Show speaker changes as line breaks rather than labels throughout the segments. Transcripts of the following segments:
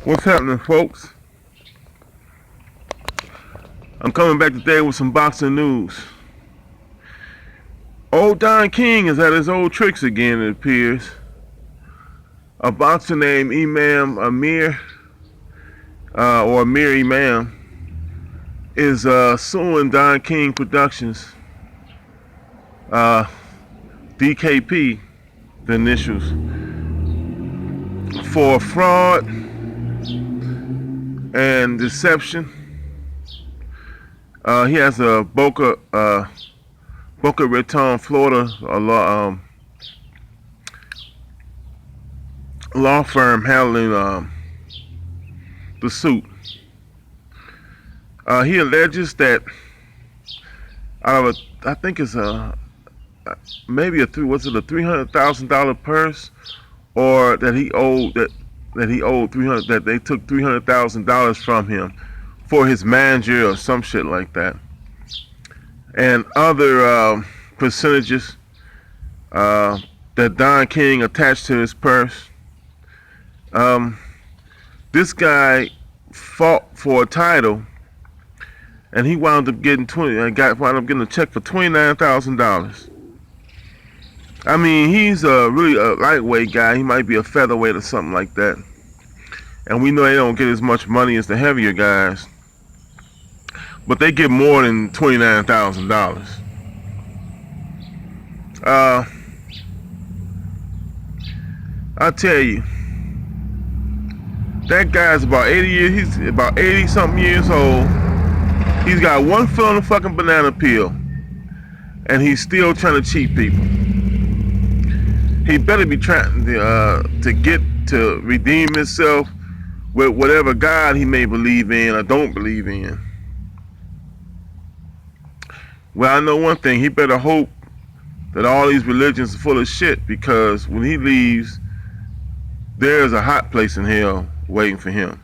What's happening, folks? I'm coming back today with some boxing news. Old Don King is at his old tricks again, it appears. A boxer named Imam Amir, or Amir Imam, is suing Don King Productions, uh, DKP, the initials, for fraud and deception. He has a Boca Raton, Florida, law firm handling the suit. He alleges that out of I think it's maybe was it a $300,000 purse, or that he owed that they took $300,000 from him for his manager or some shit like that, and other percentages that Don King attached to his purse. This guy fought for a title, and he wound up getting a check for $29,000. I mean, he's really a lightweight guy. He might be a featherweight or something like that, and we know they don't get as much money as the heavier guys, but they get more than $29,000. I tell you, that guy's about 80 years. He's about 80 something years old. He's got one foot on the fucking banana peel, and he's still trying to cheat people. He better be trying to redeem himself with whatever God he may believe in or don't believe in. Well, I know one thing. He better hope that all these religions are full of shit, because when he leaves, there's a hot place in hell waiting for him.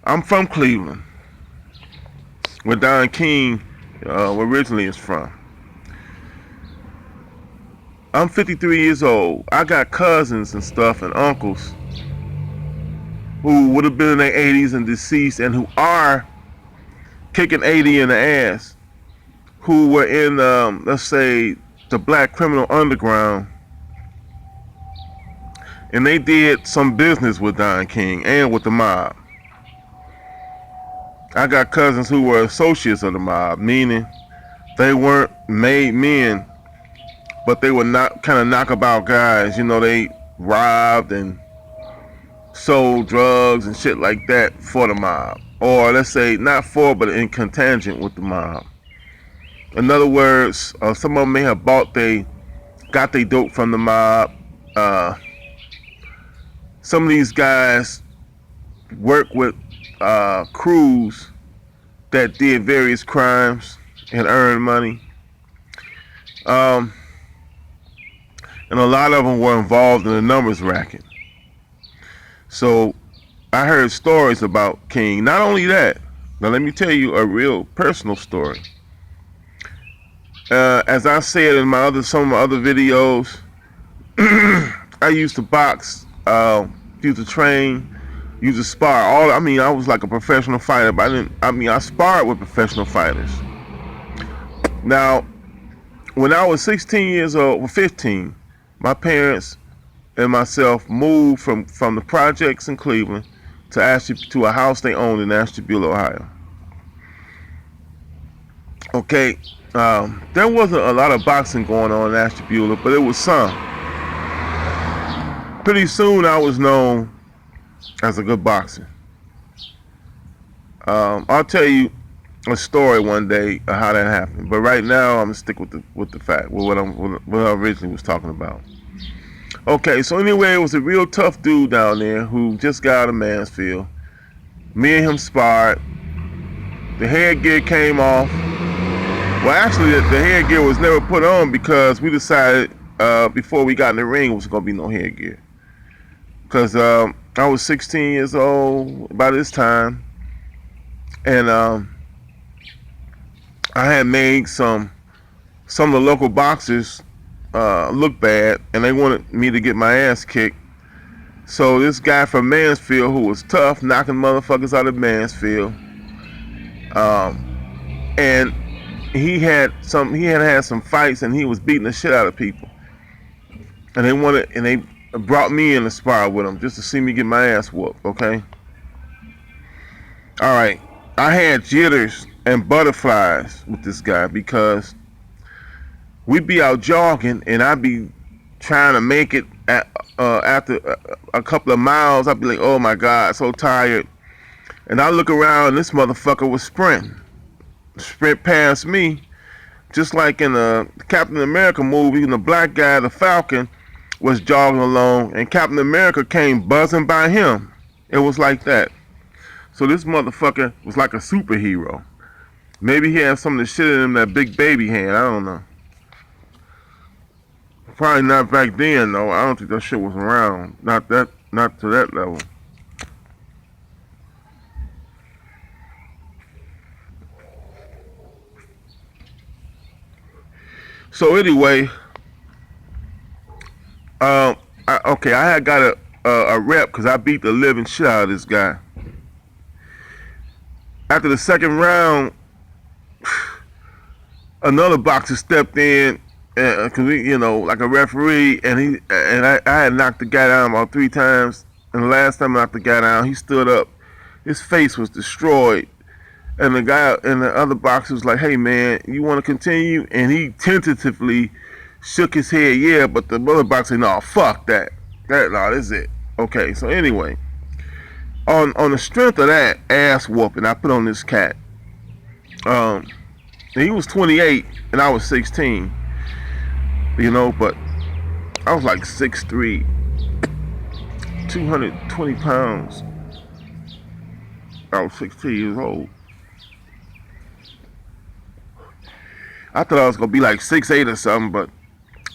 I'm from Cleveland, where Don King originally is from. I'm 53 years old. I got cousins and stuff and uncles who would have been in their 80s and deceased, and who are kicking 80 in the ass, who were in, let's say, the black criminal underground, and they did some business with Don King and with the mob. I got cousins who were associates of the mob, meaning they weren't made men, but they were not kind of knockabout guys. You know, they robbed and sold drugs and shit like that for the mob, or let's say not for, but in contingent with the mob. In other words, some of them may have got their dope from the mob. Some of these guys work with crews that did various crimes and earned money. And a lot of them were involved in the numbers racket. So I heard stories about King. Not only that, now let me tell you a real personal story. As I said in some of my other videos, I used to box, used to train, used to spar. I was like a professional fighter, but I sparred with professional fighters. Now, when I was 16 years old, or 15, my parents and myself moved from the projects in Cleveland to a house they owned in Ashtabula, Ohio. Okay, there wasn't a lot of boxing going on in Ashtabula, but it was some. Pretty soon I was known as a good boxer. I'll tell you a story one day of how that happened, but right now I'm gonna stick with the fact, with what I originally was talking about. Okay, so anyway, it was a real tough dude down there who just got out of Mansfield. Me and him sparred. The headgear came off. Well, actually, the headgear was never put on, because we decided before we got in the ring, it was gonna be no headgear. Because I was 16 years old by this time, and I had made some of the local boxers look bad, and they wanted me to get my ass kicked. So this guy from Mansfield who was tough, knocking motherfuckers out of Mansfield, and he had some fights, and he was beating the shit out of people. And they brought me in to spar with him just to see me get my ass whooped. Okay. All right. I had jitters and butterflies with this guy because we'd be out jogging, and I'd be trying to make it after a couple of miles. I'd be like, oh my God, so tired. And I look around, and this motherfucker was sprint past me, just like in the Captain America movie. And the black guy, the Falcon, was jogging along, and Captain America came buzzing by him. It was like that. So this motherfucker was like a superhero. Maybe he had some of the shit in him that Big Baby had. I don't know. Probably not back then though. I don't think that shit was around. Not to that level. So anyway, I had got a rep because I beat the living shit out of this guy. After the second round, another boxer stepped in, cause like a referee, and I had knocked the guy down about 3 times. And the last time I knocked the guy down, he stood up. His face was destroyed, and the guy and the other boxer was like, "Hey man, you want to continue?" And he tentatively shook his head, yeah. But the other boxer, no, fuck that. No, this is it. Okay, so anyway. On the strength of that ass whooping I put on this cat, he was 28 and I was 16, but I was like 6'3", 220 pounds. I was 16 years old. I thought I was gonna be like 6'8" or something, but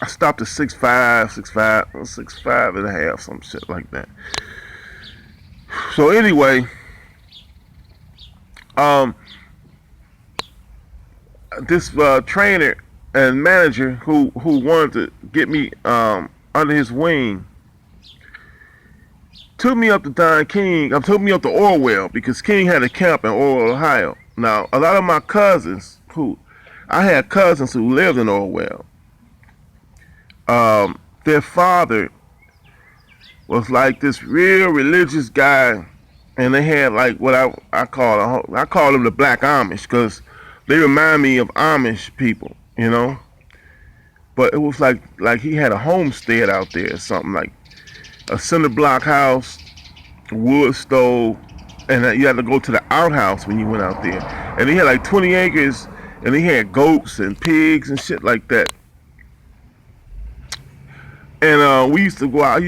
I stopped at 6'5", 6'5 and a half, some shit like that. So anyway, this trainer and manager who wanted to get me under his wing took me up to Don King. Took me up to Orwell because King had a camp in Orwell, Ohio. Now, a lot of my cousins I had cousins who lived in Orwell. Their father was like this real religious guy, and they had like what I call them the Black Amish because they remind me of Amish people, But it was like he had a homestead out there or something, like a cinder block house, wood stove, and you had to go to the outhouse when you went out there. And he had like 20 acres, and he had goats and pigs and shit like that. And I used to go out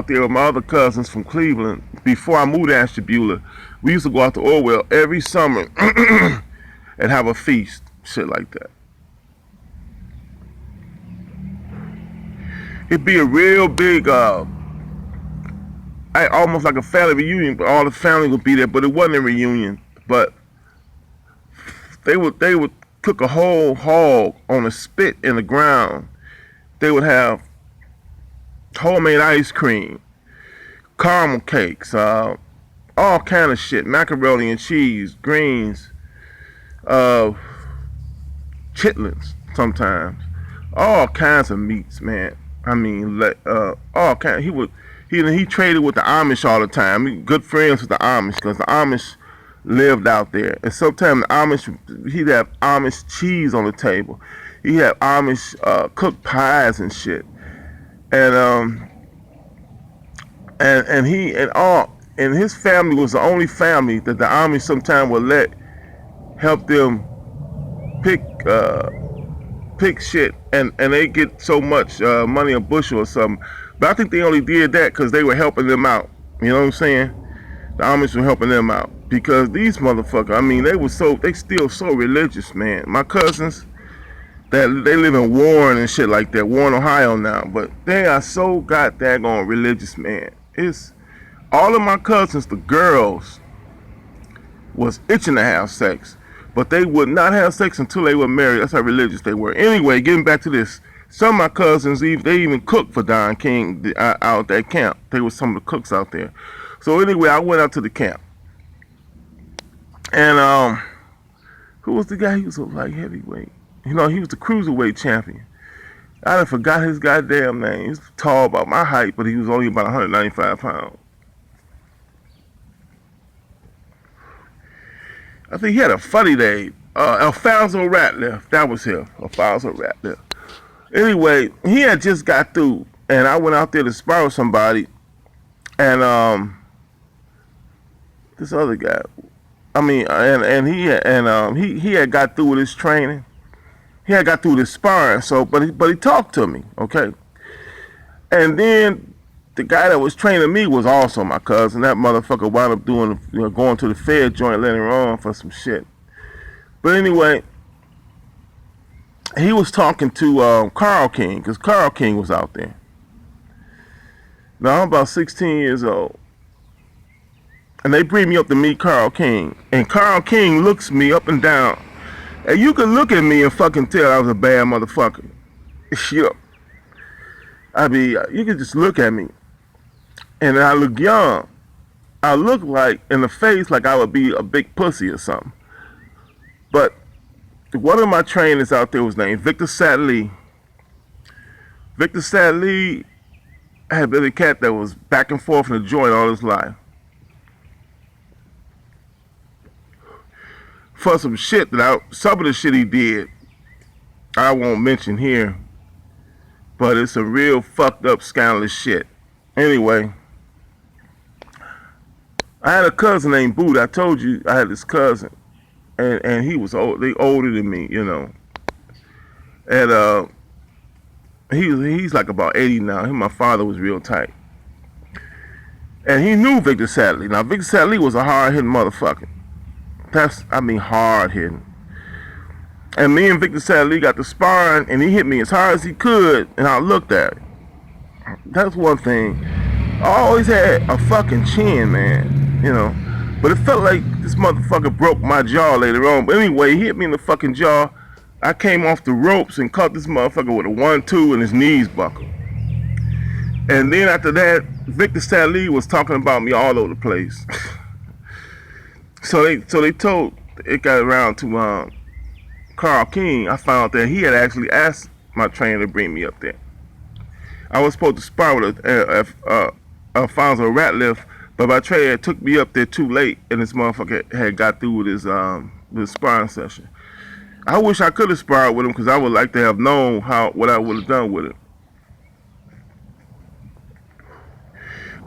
there with my other cousins from Cleveland. Before I moved to Ashtabula, we used to go out to Orwell every summer and have a feast, shit like that. It'd be a real big, almost like a family reunion, but all the family would be there. But it wasn't a reunion. But they would cook a whole hog on a spit in the ground. They would have homemade ice cream, caramel cakes, all kind of shit, macaroni and cheese, greens, chitlins sometimes, all kinds of meats, man. I mean, all kinds. He traded with the Amish all the time. Good friends with the Amish because the Amish lived out there. And sometimes the Amish, he'd have Amish cheese on the table. He had Amish cooked pies and shit. And his family was the only family that the Amish sometimes would let help them pick shit, and they get so much money a bushel or something. But I think they only did that because they were helping them out. You know what I'm saying? The Amish were helping them out because these motherfuckers, I mean, they still so religious, man. My cousins, they live in Warren and shit like that, Warren, Ohio now, but they are so goddamn religious, man. It's all of my cousins, the girls, was itching to have sex, but they would not have sex until they were married. That's how religious they were. Anyway, getting back to this, Some of my cousins, they even cooked for Don King out at that camp. They were some of the cooks out there. So anyway, I went out to the camp. And who was the guy? He was a light heavyweight. You know, he was the cruiserweight champion. I done forgot his goddamn name. He was tall about my height, but he was only about 195 pounds. I think he had a funny name. Alfonso Ratliff. That was him. Alfonso Ratliff. Anyway, he had just got through, and I went out there to spar with somebody, and this other guy. I mean, he had got through with his training. He had got through with his sparring. So, but he talked to me, okay. And then the guy that was training me was also my cousin. That motherfucker wound up going to the Fed joint later on for some shit. But anyway, he was talking to Carl King, because Carl King was out there. Now I'm about 16 years old. And they bring me up to meet Carl King. And Carl King looks me up and down. And you can look at me and fucking tell I was a bad motherfucker. Shit. I mean, you can just look at me. And I look young. I look like, in the face, like I would be a big pussy or something. But one of my trainers out there was named Victor Sadley. Victor Sadley had been a cat that was back and forth in the joint all his life. For some shit some of the shit he did, I won't mention here. But it's a real fucked up, scandalous shit. Anyway, I had a cousin named Boot. I told you I had this cousin. And he was older than me, you know. And he's like about 80 now. Him and my father was real tight. And he knew Victor Sadley. Now, Victor Sadley was a hard-hitting motherfucker. Hard-hitting. And me and Victor Sadley got to sparring, and he hit me as hard as he could, and I looked at it. That's one thing. I always had a fucking chin, man, you know. But it felt like this motherfucker broke my jaw later on. But anyway, he hit me in the fucking jaw. I came off the ropes and caught this motherfucker with a 1-2 and his knees buckled. And then after that, Victor Sadley was talking about me all over the place. So they told, it got around to Carl King. I found that he had actually asked my trainer to bring me up there. I was supposed to spar with Alfonso Ratliff, but my trainer took me up there too late, and this motherfucker had got through with his sparring session. I wish I could have sparred with him, because I would like to have known what I would have done with it.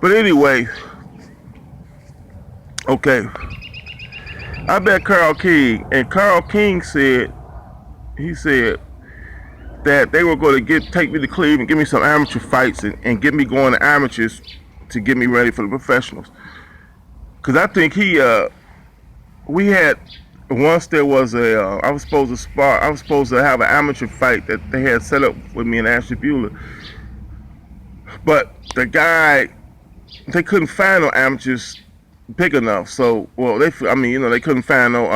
But anyway, okay. I met Carl King, and Carl King said that they were going to take me to Cleveland, give me some amateur fights, and get me going to amateurs to get me ready for the professionals. Because I think we had, once there was I was supposed to have an amateur fight that they had set up with me and Ashley Bueller. But the guy, they couldn't find no amateurs big enough. So, well, they couldn't find no,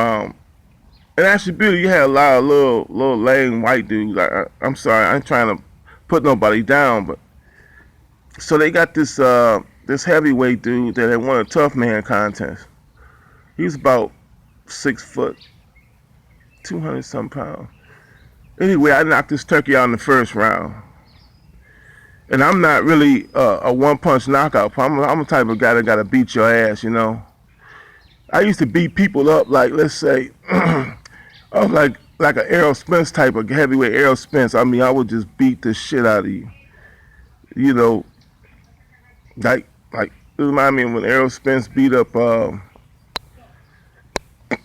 and Ashley Bueller, you had a lot of little lame white dudes. I'm sorry, I ain't trying to put nobody down, but so they got this heavyweight dude that had won a tough man contest. He was about 6 foot, 200 some pounds. Anyway, I knocked this turkey out in the first round. And I'm not really a one-punch knockout. I'm the type of guy that gotta beat your ass, you know. I used to beat people up like, let's say, I was like an Errol Spence type of heavyweight Errol Spence. I mean, I would just beat the shit out of you. You know, like it remind me of when Errol Spence beat up,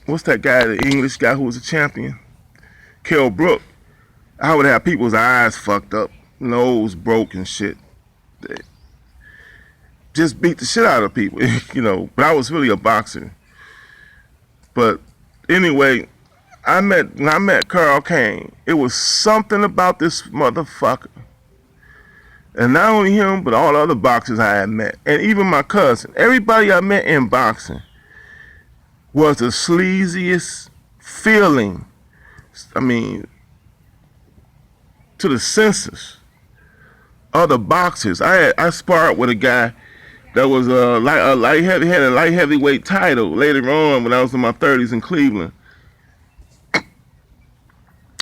what's that guy, the English guy who was a champion? Kell Brook. I would have people's eyes fucked up, nose broke and shit. Just beat the shit out of people, you know. But I was really a boxer. But anyway, I met Carl King. It was something about this motherfucker. And not only him, but all the other boxers I had met. And even my cousin. Everybody I met in boxing was the sleaziest feeling. I mean, to the senses of the boxers. I sparred with a guy that was had a light heavyweight title later on when I was in my 30s in Cleveland.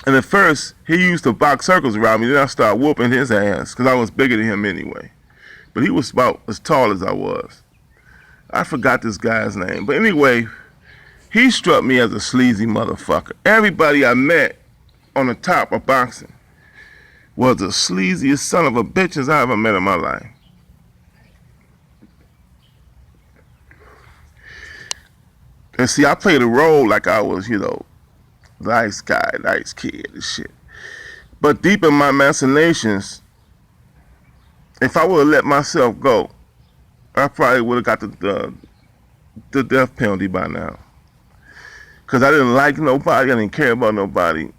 And at first, he used to box circles around me. Then I started whooping his ass because I was bigger than him anyway. But he was about as tall as I was. I forgot this guy's name. But anyway, he struck me as a sleazy motherfucker. Everybody I met on the top of boxing was the sleaziest son of a bitches I ever met in my life. And see, I played a role like I was, nice guy, nice kid and shit. But deep in my machinations, if I would have let myself go, I probably would have got the death penalty by now. Because I didn't like nobody, I didn't care about nobody.